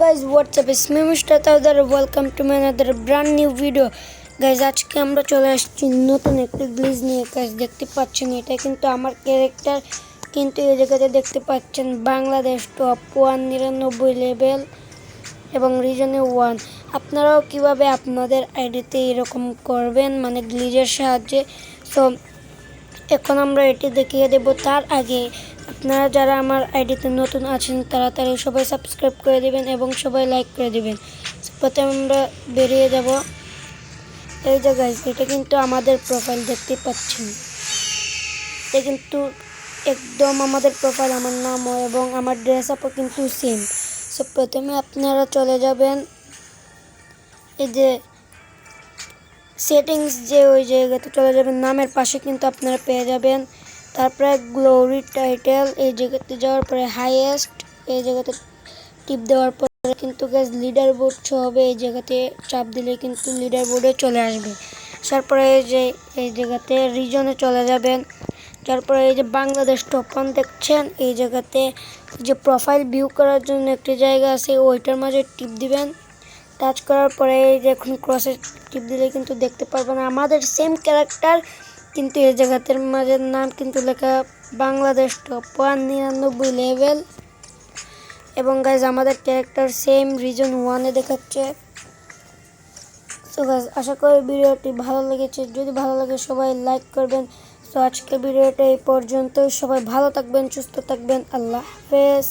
guys, what's up? It's me Mr. Tawdar. Welcome to my another brand new video. Guys, আজকে আমরা চলে আসছি নতুন একটা গ্লিচ নিয়ে। গাইস দেখতে পাচ্ছেন এটা কিন্তু আমার ক্যারেক্টার, কিন্তু এই জায়গাতে দেখতে পাচ্ছেন বাংলাদেশ টপ 199 লেভেল এবং রিজনে 1। আপনারাও কিভাবে আপনাদের আইডিতে এরকম করবেন মানে গ্লিচের সাহায্যে। সো এখন আমরা এটি দেখিয়ে দেব। তার আগে আপনারা যারা আমার আইডিতে নতুন আছেন তাড়াতাড়ি সবাই সাবস্ক্রাইব করে দিবেন এবং সবাই লাইক করে দিবেন। প্রথমে আমরা বেরিয়ে যাব। এই যে গাইস, এটা কিন্তু আমাদের প্রোফাইল দেখতে পাচ্ছেন, এটা কিন্তু একদম আমাদের প্রোফাইল, আমার নামও এবং আমার ড্রেস আপও কিন্তু সেম। সো প্রথমে আপনারা চলে যাবেন এই যে সেটিংস, যে ওই জায়গাতে চলে যাবেন, নামের পাশে কিন্তু আপনারা পেয়ে যাবেন। তারপরে গ্লোরি টাইটেল, এই জায়গাতে যাওয়ার পরে হাইয়েস্ট, এই জায়গাতে টিপ দেওয়ার পরে কিন্তু গাইস লিডার বোর্ড শো হবে। এই জায়গাতে চাপ দিলে কিন্তু লিডার বোর্ডে চলে আসবে। তারপরে এই জায়গাতে রিজনে চলে যাবেন। তারপরে এই যে বাংলাদেশ টপ 1 দেখছেন, এই জায়গাতে যে প্রোফাইল ভিউ করার জন্য একটি জায়গা আছে, ওইটার মাঝে টিপ দিবেন। টাচ করার পরে এই যে এখন ক্রসে টিপ দিলে কিন্তু দেখতে পারবেন আমাদের সেম ক্যারেক্টার, কিন্তু এই জায়গাতে মাঝে নাম কিন্তু লেখা বাংলাদেশ টপ 199 লেভেল এবং গাইজ আমাদের ক্যারেক্টার সেম রিজন 1-এ দেখাচ্ছে। সো গাইজ আশা করি ভিডিওটি ভালো লেগেছে, যদি ভালো লাগে সবাই লাইক করবেন। তো আজকের ভিডিওটা এই পর্যন্ত, সবাই ভালো থাকবেন, সুস্থ থাকবেন, আল্লাহ হাফেজ।